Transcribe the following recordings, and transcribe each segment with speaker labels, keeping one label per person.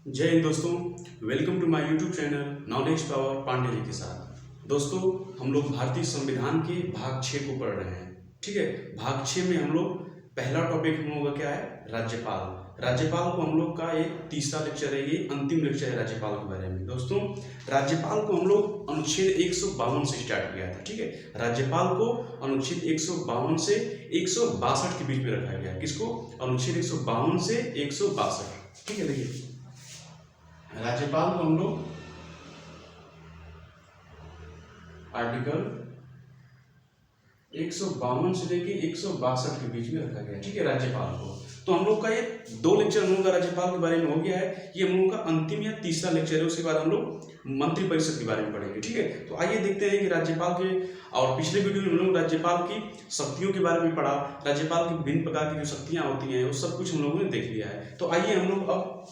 Speaker 1: जय हिंद दोस्तों। Welcome to my YouTube channel knowledge power Pandey ji के साथ। दोस्तों, हम लोग भारतीय संविधान के भाग 6 को पढ़ रहे हैं। ठीक है, भाग 6 में हम लोग पहला टॉपिक हम लोगों का क्या है? राज्यपाल। राज्यपाल को हम लोग का ये तीसरा लेक्चर है, ये अंतिम लेक्चर है राज्यपाल के बारे में। दोस्तों, राज्यपाल को हम लोग अनुच्छेद 152 से स्टार्ट किया था। ठीक है, राज्यपाल को अनुच्छेद 152 से 162 के बीच में रखा गया। किसको? अनुच्छेद 152 से 162। ठीक है, देखिए राज्यपाल को हम लोग आर्टिकल 152 से लेके 162 के बीच में रखा गया। ठीक है, राज्यपाल को। तो हम लोग का ये 2 लेक्चर हम लोग का राज्यपाल के बारे में हो गया है। ये हम लोग का अंतिम या तीसरा लेक्चर है। उसके बाद हम लोग मंत्री परिषद के बारे में पढ़ेंगे। ठीक है, तो आइए देखते हैं कि राज्यपाल के, और पिछले वीडियो में हम लोग राज्यपाल की शक्तियों के बारे में पढ़ा। राज्यपाल की विभिन्न प्रकार की जो शक्तियां होती हैं वो सब कुछ हम लोगों ने देख लिया है। तो आइए हम लोग अब,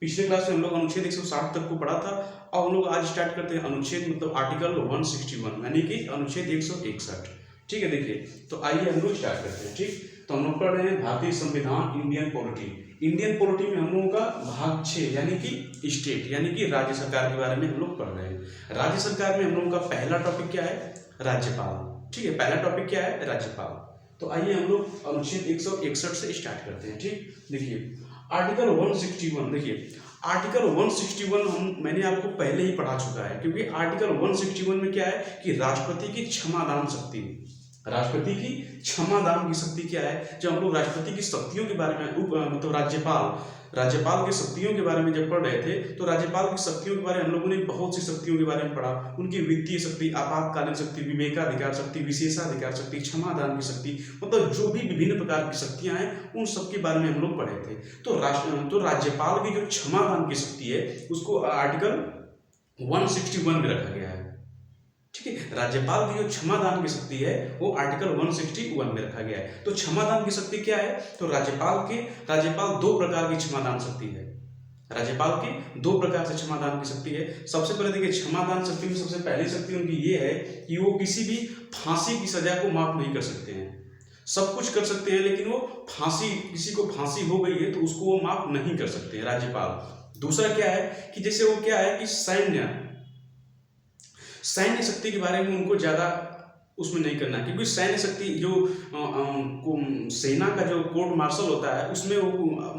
Speaker 1: पिछले क्लास में हम लोग अनुच्छेद 160 तक को पढ़ा था, और हम लोग आज स्टार्ट करते हैं अनुच्छेद मतलब आर्टिकल 161 यानी कि अनुच्छेद 161। ठीक है, देखिए तो आइए हम लोग स्टार्ट करते हैं। ठीक, तो हम लोग पढ़ रहे हैं भारतीय संविधान इंडियन पॉलिटी। इंडियन पॉलिटी में हम लोगों का भाग 6 यानी कि स्टेट यानी कि राज्य सरकार के बारे में हम लोग पढ़ रहे हैं। राज्य सरकार में हम लोगों का पहला टॉपिक क्या है? राज्यपाल। ठीक है, पहला टॉपिक क्या है? राज्यपाल। तो आइए हम लोग अनुच्छेद 161 से स्टार्ट करते हैं। ठीक, देखिए आर्टिकल 161। देखिए आर्टिकल 161 मैंने आपको पहले ही पढ़ा चुका है, क्योंकि आर्टिकल 161 में क्या है कि राष्ट्रपति की क्षमादान शक्ति, राष्ट्रपति की क्षमादान की शक्ति क्या है। जब हम लोग राष्ट्रपति की शक्तियों के बारे में मतलब राज्यपाल के शक्तियों के बारे में जब पढ़ रहे थे, तो राज्यपाल की शक्तियों के बारे में हम लोगों ने बहुत सी शक्तियों के बारे में पढ़ा। उनकी वित्तीय शक्ति, आपातकालीन शक्ति, विवेकाधिकार शक्ति, विशेषाधिकार शक्ति, क्षमादान की शक्ति, मतलब जो भी विभिन्न प्रकार की शक्तियां हैं उन सब के बारे में हम लोग पढ़े थे। तो राज्यपाल की जो क्षमादान की शक्ति है उसको आर्टिकल 161 में रखा गया है। ठीक है, राज्यपाल की जो क्षमादान की शक्ति है वो आर्टिकल 161 में रखा गया है। तो क्षमादान की शक्ति क्या है? तो राज्यपाल 2 प्रकार की क्षमादान शक्ति है। राज्यपाल की 2 प्रकार से क्षमादान की शक्ति है। सबसे पहले देखिए, क्षमादान शक्ति में सबसे पहली शक्ति उनकी ये है कि वो किसी भी फांसी की सजा को माफ नहीं कर सकते हैं। सब कुछ कर सकते हैं, लेकिन वो किसी को फांसी हो गई है तो उसको वो माफ नहीं कर सकते हैं राज्यपाल। दूसरा क्या है कि जैसे वो क्या है कि सैन्य शक्ति के बारे में उनको ज्यादा उसमें नहीं करना, क्योंकि सैन्य शक्ति जो सेना का जो कोर्ट मार्शल होता है उसमें वो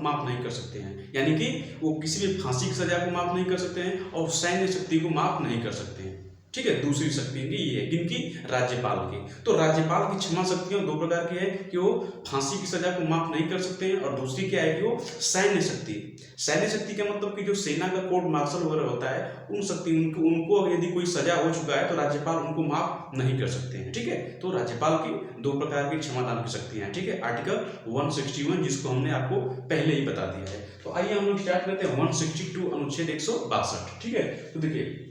Speaker 1: माफ नहीं कर सकते हैं। यानी कि वो किसी भी फांसी की सजा को माफ नहीं कर सकते हैं और सैन्य शक्ति को माफ नहीं कर सकते हैं। ठीक है, दूसरी शक्ति इनकी ये है, किनकी? राज्यपाल की। तो राज्यपाल की क्षमा शक्तियां 2 प्रकार की है कि वो फांसी की सजा को माफ नहीं कर सकते हैं, और दूसरी क्या है कि वो सैन्य शक्ति का मतलब कि जो सेना का कोर्ट मार्शल वगैरह होता है उन शक्ति उनको यदि कोई सजा हो चुका है तो राज्यपाल उनको माफ नहीं कर सकते हैं। ठीक है, तो राज्यपाल की 2 प्रकार की क्षमादान की शक्तियां हैं। ठीक है, आर्टिकल 161 जिसको हमने आपको पहले ही बता दिया है। तो आइए हम लोग स्टार्ट करते हैं 162 अनुच्छेद 162। ठीक है, तो देखिए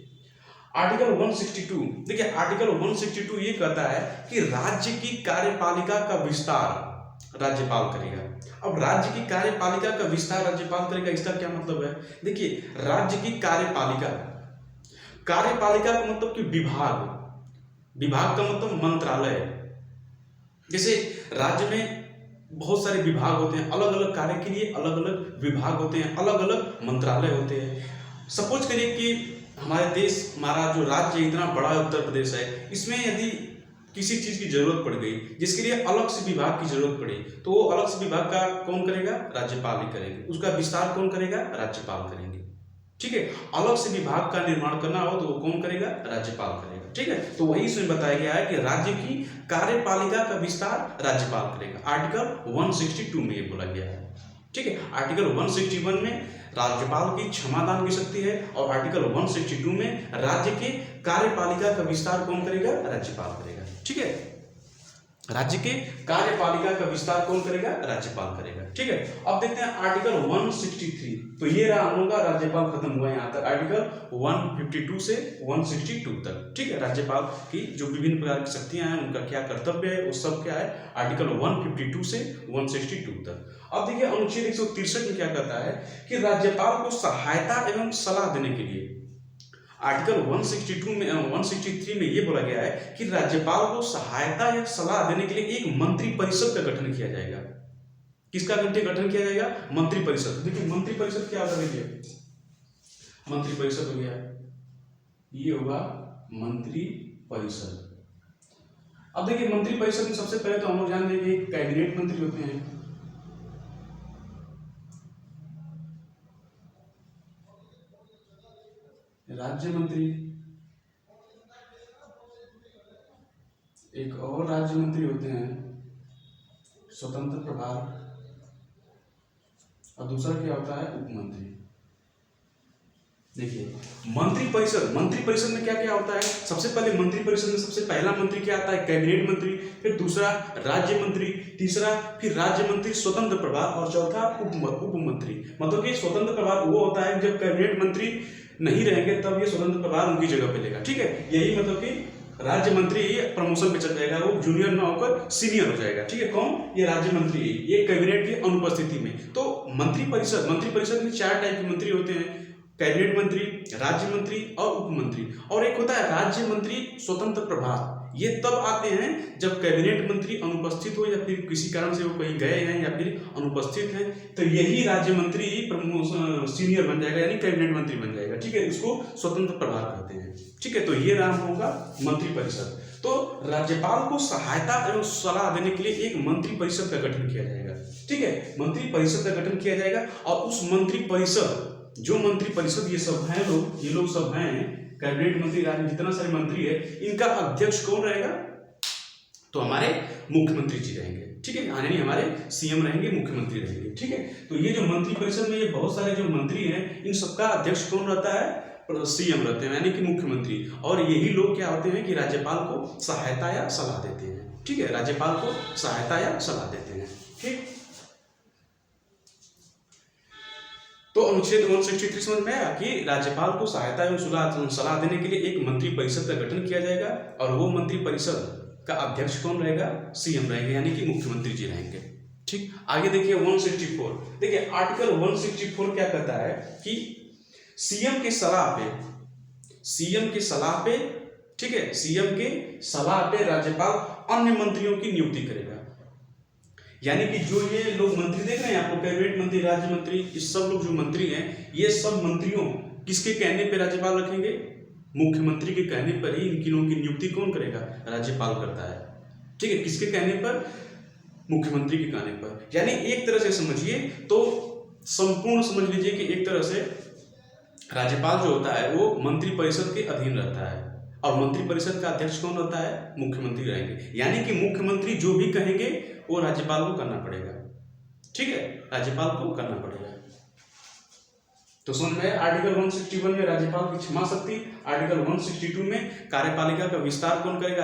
Speaker 1: आर्टिकल 162, देखिए आर्टिकल 162 ये कहता है कि राज्य की कार्यपालिका का विस्तार राज्यपाल करेगा। अब राज्य की कार्यपालिका का विस्तार राज्यपाल करेगा, इसका क्या मतलब है? देखिए राज्य की कार्यपालिका का मतलब कि विभाग का मतलब मंत्रालय। जैसे राज्य में बहुत सारे विभाग होते हैं, अलग अलग कार्य के लिए अलग अलग विभाग होते हैं, अलग अलग मंत्रालय होते हैं। सपोज करिए कि हमारा जो राज्य इतना बड़ा उत्तर प्रदेश है, इसमें यदि किसी चीज की जरूरत पड़ गई जिसके लिए अलग से विभाग की जरूरत पड़ी, तो वो अलग से विभाग का कौन करेगा? राज्यपाल ही करेंगे। उसका विस्तार कौन करेगा? राज्यपाल करेंगे। ठीक है, अलग से विभाग का निर्माण करना हो तो वो कौन करेगा? राज्यपाल करेगा। ठीक है, तो वही इसमें बताया गया है कि राज्य की कार्यपालिका का विस्तार राज्यपाल करेगा। आर्टिकल 162 में ये बोला गया है। ठीक है, आर्टिकल 161 में राज्यपाल की क्षमादान की शक्ति है, और आर्टिकल 162 में राज्य के कार्यपालिका का विस्तार कौन करेगा? राज्यपाल करेगा। ठीक है, राज्य के कार्यपालिका का विस्तार कौन करेगा? राज्यपाल करेगा। ठीक है, अब देखते हैं आर्टिकल 163। तो ये रहा हम लोग का राज्यपाल खत्म हुआ यहाँ तक, आर्टिकल 152 से 162 तक। ठीक है, राज्यपाल की जो विभिन्न प्रकार की शक्तियां हैं उनका क्या कर्तव्य है वो सब क्या है, आर्टिकल 152 से 162 तक। अब देखिए अनुच्छेद 163 में क्या कहता है कि राज्यपाल को सहायता एवं सलाह देने के लिए, आर्टिकल 163 में ये बोला गया है कि राज्यपाल को सहायता या सलाह देने के लिए एक मंत्री परिषद का गठन किया जाएगा। किसका गठन किया जाएगा? मंत्री परिषद। देखिए मंत्री परिषद क्या होता है, देखिए मंत्रिपरिषद हो गया, ये होगा मंत्री परिषद। अब देखिए मंत्रिपरिषद में सबसे पहले तो हम लोग जान लेंगे कैबिनेट मंत्री होते हैं, राज्य मंत्री, एक और राज्य मंत्री होते हैं स्वतंत्र प्रभार, और दूसरा क्या होता है उप मंत्री। देखिए मंत्रिपरिषद में क्या क्या होता है, सबसे पहले मंत्रिपरिषद में सबसे पहला मंत्री क्या आता है कैबिनेट मंत्री, फिर दूसरा राज्य मंत्री, तीसरा फिर राज्य मंत्री स्वतंत्र प्रभार, और चौथा उप मंत्री। मतलब कि स्वतंत्र प्रभार वो होता है जब कैबिनेट मंत्री नहीं रहेंगे तब ये स्वतंत्र प्रभार उनकी जगह पे लेगा, ठीक है। यही मतलब कि राज्य मंत्री प्रमोशन पे चल जाएगा, वो जूनियर ना होकर सीनियर हो जाएगा, ठीक है। कौन? ये राज्य मंत्री, ये कैबिनेट की अनुपस्थिति में। तो मंत्रिपरिषद में 4 टाइप के मंत्री होते हैं, कैबिनेट मंत्री, राज्य मंत्री और उप मंत्री, और एक होता है राज्य मंत्री स्वतंत्र प्रभार। ये तब आते हैं जब कैबिनेट मंत्री अनुपस्थित हो या फिर किसी कारण से वो कहीं गए हैं या फिर अनुपस्थित हैं, तो यही राज्य मंत्री सीनियर बन जाएगा, यानी कैबिनेट मंत्री बन जाएगा, ठीक है। इसको स्वतंत्र प्रभार कहते हैं, ठीक है। तो ये नाम होगा मंत्रिपरिषद। तो राज्यपाल को सहायता एवं सलाह देने के लिए एक मंत्रिपरिषद का गठन किया जाएगा, ठीक है। मंत्रिपरिषद का गठन किया जाएगा, और उस मंत्रिपरिषद ये लोग सब हैं कैबिनेट मंत्री, राज्य जितना सारे मंत्री है, इनका अध्यक्ष कौन रहेगा? तो हमारे मुख्यमंत्री जी रहेंगे, ठीक है। यानी हमारे सीएम रहेंगे, मुख्यमंत्री रहेंगे, ठीक है। तो ये जो मंत्रिपरिषद में ये बहुत सारे जो मंत्री हैं, इन सबका अध्यक्ष कौन रहता है? सीएम रहते हैं, यानी कि मुख्यमंत्री। और यही लोग क्या होते हैं कि राज्यपाल को सहायता या सलाह देते हैं, ठीक है। राज्यपाल को सहायता या सलाह देते हैं, ठीक। तो अनुच्छेद 163 समझ में आया कि राज्यपाल को सहायता एवं सलाह देने के लिए एक मंत्रिपरिषद का गठन किया जाएगा, और वो मंत्रिपरिषद का अध्यक्ष कौन रहेगा? सीएम रहेंगे, यानी कि मुख्यमंत्री जी रहेंगे, ठीक। आगे देखिए 164, देखिए आर्टिकल 164 क्या कहता है कि सीएम के सलाह पे, ठीक है, सीएम के सलाह पे राज्यपाल अन्य मंत्रियों की नियुक्ति करेगा। यानी कि जो ये लोग मंत्री देख रहे हैं आपको, कैबिनेट मंत्री, राज्य मंत्री, ये सब लोग जो मंत्री हैं, ये सब मंत्रियों किसके कहने पे राज्यपाल रखेंगे? मुख्यमंत्री के कहने पर ही इनकी लोगों की नियुक्ति कौन करेगा? राज्यपाल करता है, ठीक है। किसके कहने पर? मुख्यमंत्री के कहने पर। यानी एक तरह से समझिए तो संपूर्ण समझ लीजिए कि एक तरह से राज्यपाल जो होता है वो मंत्रिपरिषद के अधीन रहता है, और मंत्रिपरिषद का अध्यक्ष कौन होता है? मुख्यमंत्री रहेंगे। यानी कि मुख्यमंत्री जो भी कहेंगे वो राज्यपाल को करना पड़ेगा, ठीक है, राज्यपाल को करना पड़ेगा। तो समझ में आर्टिकल 161 में राज्यपाल की क्षमा शक्ति, आर्टिकल 162 में कार्यपालिका का विस्तार कौन करेगा?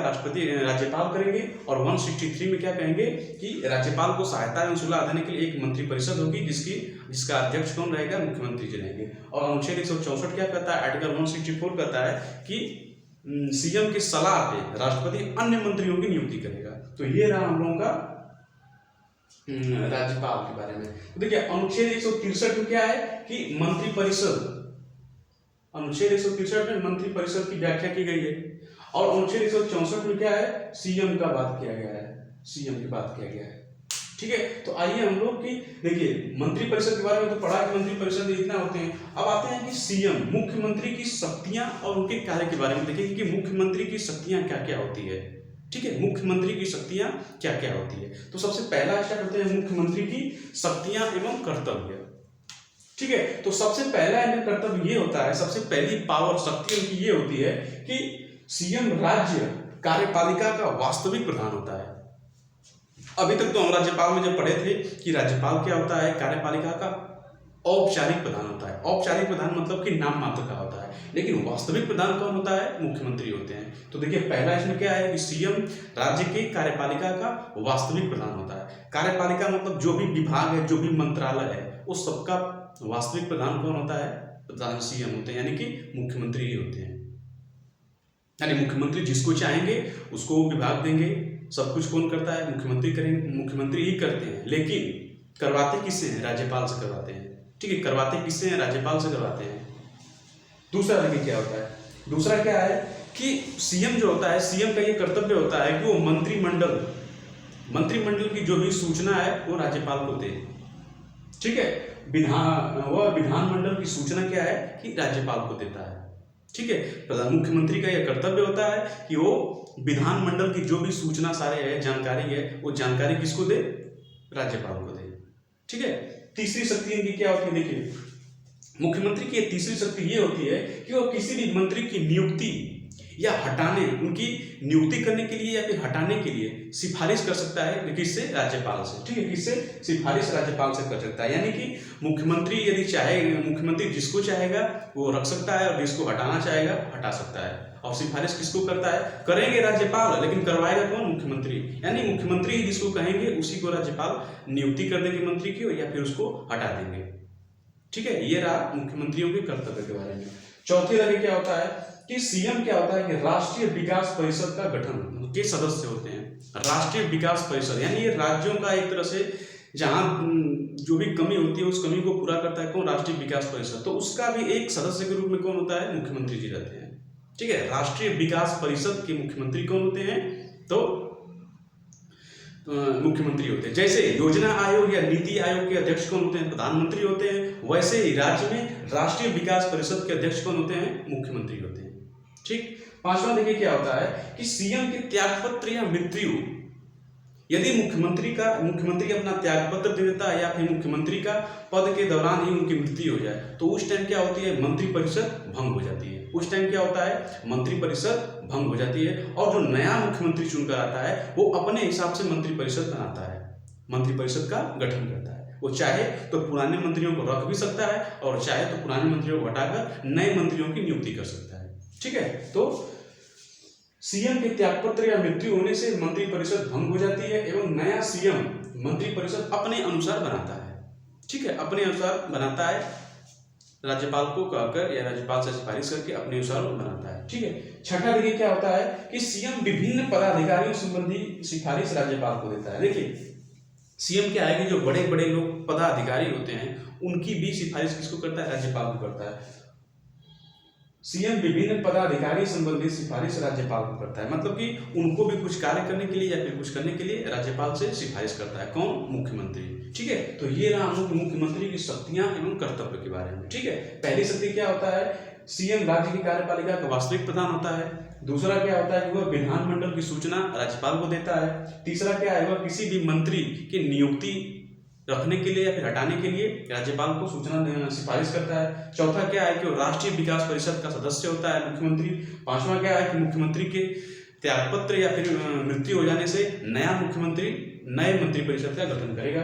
Speaker 1: राज्यपाल करेंगे। और 163 में क्या कहेंगे कि राज्यपाल को सहायता एवं सलाह देने के लिए एक मंत्रिपरिषद होगी, जिसका अध्यक्ष कौन रहेगा? मुख्यमंत्री जी रहेंगे। और अनुच्छेद 164 क्या कहता है? आर्टिकल 164 कहता है कि सीएम की सलाह पे राष्ट्रपति अन्य मंत्रियों की नियुक्ति करेगा। तो ये रहा हम लोगों का राज्यपाल के बारे में। तो देखिए अनुच्छेद 163 में क्या है कि मंत्रिपरिषद, अनुच्छेद 163 में मंत्रिपरिषद की व्याख्या की गई है, और अनुच्छेद 164 में क्या है? सीएम का बात किया गया है, सीएम की बात किया गया है, ठीक है। तो आइए हम लोग की देखिए मंत्रिपरिषद के बारे में तो पढ़ा कि मंत्रिपरिषद इतना होते हैं। अब आते हैं कि सीएम, मुख्यमंत्री की शक्तियां और उनके कार्य के बारे में देखेंगे कि मुख्यमंत्री की शक्तियां क्या क्या होती है, ठीक है। मुख्यमंत्री की शक्तियां क्या क्या होती है। तो सबसे पहला स्टेप होते हैं मुख्यमंत्री की शक्तियां एवं कर्तव्य, ठीक है। तो सबसे पहला इनका कर्तव्य ये होता है, सबसे पहली पावर शक्ति उनकी ये होती है कि सीएम राज्य कार्यपालिका का वास्तविक प्रधान होता है। अभी तक तो हम राज्यपाल में जब पढ़े थे कि राज्यपाल क्या होता है? कार्यपालिका का औपचारिक प्रधान होता है। औपचारिक प्रधान मतलब कि नाम मात्र का होता है, लेकिन वास्तविक प्रधान कौन होता है? मुख्यमंत्री होते हैं। तो देखिए पहला इसमें क्या है कि सीएम राज्य के कार्यपालिका का वास्तविक प्रधान होता है। कार्यपालिका मतलब जो भी विभाग है, जो भी मंत्रालय है, उस सबका वास्तविक प्रधान कौन होता है? प्रधान सीएम होते हैं, यानी कि मुख्यमंत्री ही होते हैं। यानी मुख्यमंत्री जिसको चाहेंगे उसको विभाग देंगे, सब कुछ कौन करता है? मुख्यमंत्री करेंगे, मुख्यमंत्री ही करते हैं। लेकिन करवाते किससे हैं? राज्यपाल से करवाते हैं, ठीक है। करवाते किससे हैं? राज्यपाल से करवाते हैं। दूसरा देखिए क्या होता है, दूसरा क्या है कि सीएम जो होता है, सीएम का ये कर्तव्य होता है कि वो मंत्रिमंडल की जो भी सूचना है वो राज्यपाल को दे, ठीक है। विधानमंडल की सूचना क्या है कि राज्यपाल को देता है। ठीक है, प्रधान मुख्यमंत्री का यह कर्तव्य होता है कि वो विधानमंडल की जो भी सूचना सारे है, जानकारी है, वो जानकारी किसको दे? राज्यपाल को दे। ठीक है, तीसरी शक्ति इनकी क्या होती है? देखिए, मुख्यमंत्री की तीसरी शक्ति ये होती है कि वो किसी भी मंत्री की नियुक्ति या हटाने, उनकी नियुक्ति करने के लिए या फिर हटाने के लिए सिफारिश कर सकता है। किससे? राज्यपाल से। ठीक है, किससे? सिफारिश राज्यपाल से कर सकता है। यानी कि मुख्यमंत्री यदि चाहे, मुख्यमंत्री जिसको चाहेगा वो रख सकता है और जिसको हटाना चाहेगा हटा सकता है। और सिफारिश किसको करता है? करेंगे राज्यपाल, लेकिन करवाएगा कौन? मुख्यमंत्री। यानी मुख्यमंत्री ही जिसको कहेंगे उसी को राज्यपाल नियुक्ति कर देंगे मंत्री की, या फिर उसको हटा देंगे। ठीक है, ये रहा मुख्यमंत्रियों के कर्तव्य के बारे में। चौथे लगे क्या होता है कि सीएम क्या होता है कि राष्ट्रीय विकास परिषद का गठन के सदस्य होते हैं। राष्ट्रीय विकास परिषद यानी ये राज्यों का एक तरह से जहां जो भी कमी होती है उस कमी को पूरा करता है कौन? राष्ट्रीय विकास परिषद। तो उसका भी एक सदस्य के रूप में कौन होता है? मुख्यमंत्री जी रहते हैं। ठीक है, राष्ट्रीय विकास परिषद के मुख्यमंत्री कौन होते हैं? तो मुख्यमंत्री होते हैं। जैसे योजना आयोग या नीति आयोग के अध्यक्ष कौन होते हैं? प्रधानमंत्री होते हैं। वैसे ही राज्य में राष्ट्रीय विकास परिषद के अध्यक्ष कौन होते हैं? मुख्यमंत्री होते हैं। ठीक, पांचवा देखिए क्या होता है कि सीएम के त्यागपत्र या मृत्यु, यदि मुख्यमंत्री अपना त्यागपत्र दे देता है या फिर मुख्यमंत्री का पद के दौरान ही उनकी मृत्यु हो जाए तो उस टाइम क्या होती है? मंत्रिपरिषद भंग हो जाती है। उस टाइम क्या होता है? मंत्रिपरिषद भंग हो जाती है और जो नया मुख्यमंत्री चुनकर आता है वो अपने हिसाब से मंत्रिपरिषद बनाता है, मंत्रिपरिषद का गठन करता है। वो चाहे तो पुराने मंत्रियों को रख भी सकता है और चाहे तो पुराने मंत्रियों को हटाकर नए मंत्रियों की नियुक्ति कर सकता है। ठीक है, तो सीएम के त्यागपत्र या मृत्यु होने से मंत्रिपरिषद भंग हो जाती है एवं नया सीएम मंत्रिपरिषद अपने अनुसार बनाता है। ठीक है, अपने अनुसार बनाता है, राज्यपाल को कहकर या राज्यपाल से सिफारिश करके अपने अनुसार बनाता है। ठीक है, छठा देखिए क्या होता है कि सीएम विभिन्न पदाधिकारियों संबंधी सिफारिश राज्यपाल को देता है। देखिए, सीएम क्या है कि जो बड़े बड़े लोग पदाधिकारी होते हैं उनकी भी सिफारिश किसको करता है? राज्यपाल को करता है। सीएम विभिन्न पदाधिकारी संबंधी सिफारिश राज्यपाल को करता है, मतलब कि उनको भी कुछ कार्य करने के लिए या फिर कुछ करने के लिए राज्यपाल से सिफारिश करता है। कौन? मुख्यमंत्री। ठीक है, तो ये रहा हम लोग मुख्यमंत्री की शक्तियां एवं कर्तव्य के बारे में। ठीक है, पहली शक्ति क्या होता है? सीएम राज्य की कार्यपालिका का वास्तविक प्रधान होता है। दूसरा क्या होता है कि वह विधानमंडल की सूचना राज्यपाल को देता है। तीसरा क्या है? वह किसी भी मंत्री की नियुक्ति रखने के लिए या फिर हटाने के लिए राज्यपाल को सूचना सिफारिश करता है। चौथा क्या है कि वो राष्ट्रीय विकास परिषद का सदस्य होता है मुख्यमंत्री। पांचवा क्या है कि मुख्यमंत्री के त्यागपत्र या फिर मृत्यु हो जाने से नया मुख्यमंत्री नए मंत्रिपरिषद का गठन करेगा।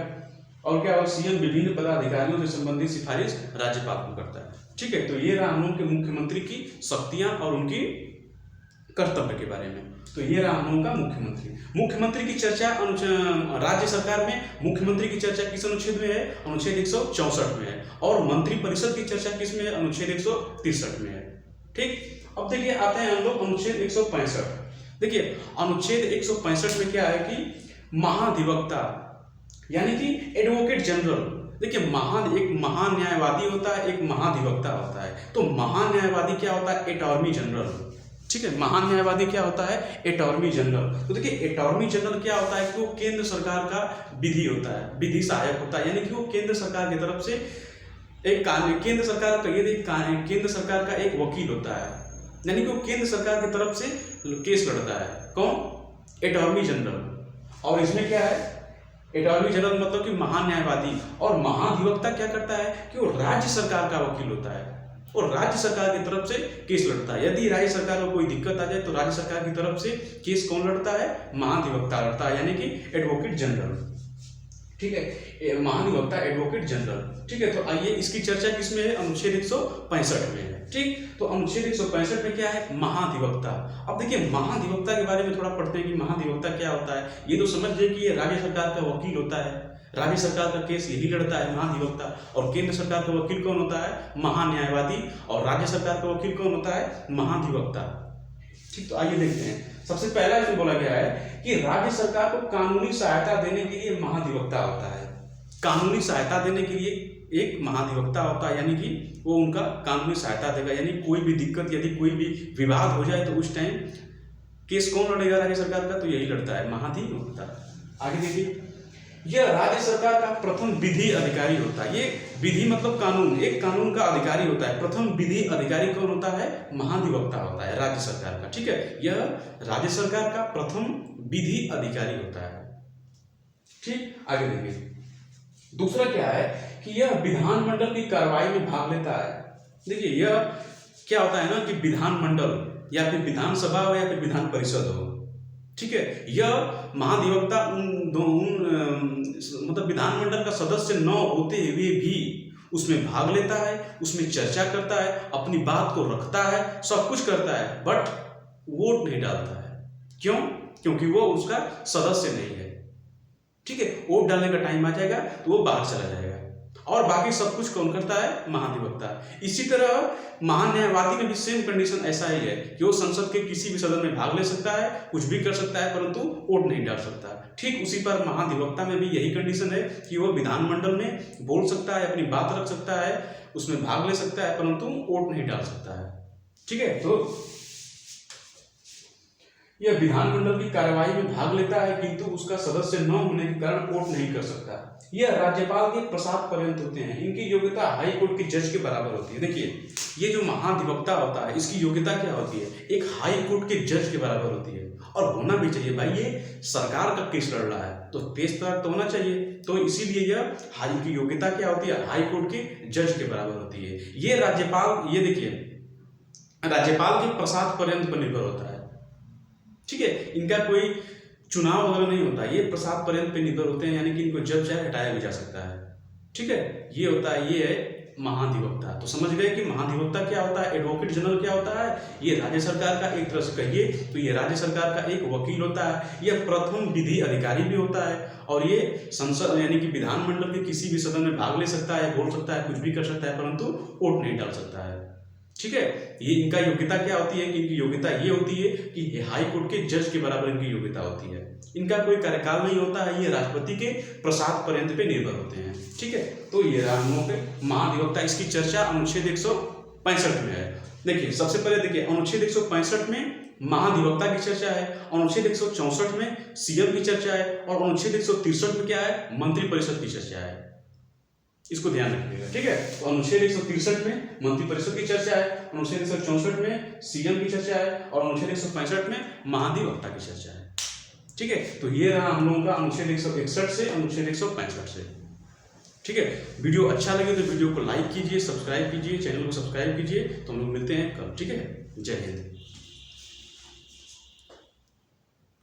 Speaker 1: और क्या? सीएम विभिन्न पदाधिकारियों से संबंधित सिफारिश राज्यपाल को करता है। ठीक है, तो ये रहा हम लोग के मुख्यमंत्री की शक्तियां और उनकी कर्तव्य के बारे में। तो ये रहा हम लोगों का मुख्यमंत्री। मुख्यमंत्री की चर्चा राज्य सरकार में मुख्यमंत्री की चर्चा किस अनुच्छेद में है? अनुच्छेद 164 में है। और मंत्रिपरिषद की चर्चा किस में है? अनुच्छेद 163 में है। ठीक, अब देखिए आते हैं हम लोग अनुच्छेद 165। देखिए अनुच्छेद 165 में क्या है कि महाधिवक्ता यानी कि एडवोकेट जनरल। देखिए एक महान्यायवादी होता है, एक महाधिवक्ता होता है। तो महान्यायवादी क्या होता है? Attorney general. ठीक है, महान्यायवादी क्या होता है? Attorney general. तो देखिए अटॉर्नी जनरल क्या होता है कि वो केंद्र सरकार का विधि होता है, विधि सहायक होता है। यानी कि वो केंद्र सरकार की तरफ से केंद्र सरकार का एक वकील होता है। यानी कि वो केंद्र सरकार की तरफ से केस लड़ता है। कौन? Attorney general. और इसमें क्या है? अटॉर्नी जनरल मतलब कि महान्यायवादी। और महाधिवक्ता क्या करता है कि वो राज्य सरकार का वकील होता है और राज्य सरकार की तरफ से केस लड़ता है। यदि राज्य सरकार को कोई दिक्कत आ जाए तो राज्य सरकार की तरफ से केस कौन लड़ता है? महाधिवक्ता लड़ता है, यानी कि एडवोकेट जनरल। ठीक है, महाधिवक्ता एडवोकेट जनरल। ठीक है, तो आइए इसकी चर्चा किसमें है? अनुच्छेद 165 में है। ठीक, तो अनुच्छेद 165 में क्या है? महाधिवक्ता। अब देखिए महाधिवक्ता के बारे में थोड़ा पढ़ते हैं कि महाधिवक्ता क्या होता है। ये तो समझ जाइए कि ये राज्य सरकार का वकील होता है, राज्य सरकार का केस यही लड़ता है महाधिवक्ता। और केंद्र सरकार का वकील कौन होता है? महान्यायवादी। और राज्य सरकार का वकील कौन होता है? महाधिवक्ता। ठीक, तो आइए देखते हैं। सबसे पहला इसमें बोला गया है कि राज्य सरकार को कानूनी सहायता देने के लिए महाधिवक्ता होता है। कानूनी सहायता देने के लिए एक महाधिवक्ता होता है, यानी कि वो उनका कानूनी सहायता देगा। यानी कोई भी दिक्कत, यदि कोई भी विवाद हो जाए तो उस टाइम केस कौन लड़ेगा राज्य सरकार का? तो यही लड़ता है, महाधिवक्ता। आगे देखिए, यह राज्य सरकार का प्रथम विधि अधिकारी होता है। ये विधि मतलब कानून, एक कानून का अधिकारी होता है। प्रथम विधि अधिकारी कौन होता है? महाधिवक्ता होता है राज्य सरकार का, ठीक है। यह राज्य सरकार का प्रथम विधि अधिकारी होता है, ठीक। आगे देखिए, दूसरा क्या है कि यह विधानमंडल की कार्रवाई में भाग लेता है। देखिए यह क्या होता है ना कि विधानमंडल या फिर विधानसभा हो या फिर विधान परिषद हो, ठीक है, यह महाधिवक्ता मतलब विधानमंडल का सदस्य न होते हुए भी उसमें भाग लेता है, उसमें चर्चा करता है, अपनी बात को रखता है, सब कुछ करता है, बट वोट नहीं डालता है। क्यों? क्योंकि वो उसका सदस्य नहीं है, ठीक है। वोट डालने का टाइम आ जाएगा तो वो बाहर चला जाएगा, और बाकी सब कुछ कौन करता है? महाधिवक्ता। इसी तरह महान्यायवादी में भी सेम कंडीशन ऐसा ही है कि वो संसद के किसी भी सदन में भाग ले सकता है, कुछ भी कर सकता है, परंतु वोट नहीं डाल सकता। ठीक उसी पर महाधिवक्ता में भी यही कंडीशन है कि वो विधानमंडल में बोल सकता है, अपनी बात रख सकता है, उसमें भाग ले सकता है, परंतु वोट नहीं डाल सकता है, ठीक है। तो यह विधानमंडल की कार्यवाही में भाग लेता है, किंतु उसका सदस्य न होने के कारण वोट नहीं कर सकता। यह राज्यपाल के प्रसाद पर्यंत होते हैं। इनकी योग्यता हाई कोर्ट के जज के बराबर होती है। देखिए ये जो महाधिवक्ता होता है इसकी योग्यता क्या होती है? एक हाई कोर्ट के जज के बराबर होती है, और होना भी चाहिए भाई। ये सरकार का केस लड़ रहा है तो तेज तर्क तो होना चाहिए, तो इसीलिए यह हाई की योग्यता क्या होती है? हाई कोर्ट के जज के बराबर होती है। ये राज्यपाल, ये देखिए राज्यपाल के प्रसाद पर्यंत पर निर्भर होता है, ठीक है। इनका कोई चुनाव वगैरह नहीं होता, ये प्रसाद पर्यंत पे निर्भर होते हैं, यानी कि इनको जब चाहे हटाया भी जा सकता है, ठीक है। ये होता है, ये है महाधिवक्ता। तो समझ गए कि महाधिवक्ता क्या होता है, एडवोकेट जनरल क्या होता है? ये राज्य सरकार का एक तरह से कहिए तो ये राज्य सरकार का एक वकील होता है। यह प्रथम विधि अधिकारी भी होता है, और ये संसद यानी कि विधानमंडल के किसी भी सदन में भाग ले सकता है, बोल सकता है, कुछ भी कर सकता है, परंतु वोट नहीं डाल सकता है, ठीक है। ये इनका योग्यता क्या होती है कि इनकी योग्यता ये होती है कि ये हाई कोर्ट के जज के बराबर इनकी योग्यता होती है। इनका कोई कार्यकाल नहीं होता है, ये राष्ट्रपति के प्रसाद पर्यंत पे निर्भर होते हैं, ठीक है। तो ये रामों के महाधिवक्ता, इसकी चर्चा अनुच्छेद 165 में है। देखिए सबसे पहले देखिए अनुच्छेद 165 में महाधिवक्ता की चर्चा है, अनुच्छेद 164 में सीएम की चर्चा है, और अनुच्छेद 163 में क्या है? मंत्रिपरिषद की चर्चा है। इसको ध्यान रखिएगा, ठीक है। तो अनुच्छेद 163 में मंत्रिपरिषद की चर्चा है, अनुच्छेद 164 में सीएम की चर्चा है, और अनुच्छेद 165 में महाधिवक्ता की चर्चा है, ठीक है। तो ये रहा हम लोगों का अनुच्छेद 161 से अनुच्छेद 165 से, ठीक है। वीडियो अच्छा लगे तो वीडियो को लाइक कीजिए, सब्सक्राइब कीजिए, चैनल को सब्सक्राइब कीजिए। तो हम लोग मिलते हैं कल, ठीक है। जय हिंद।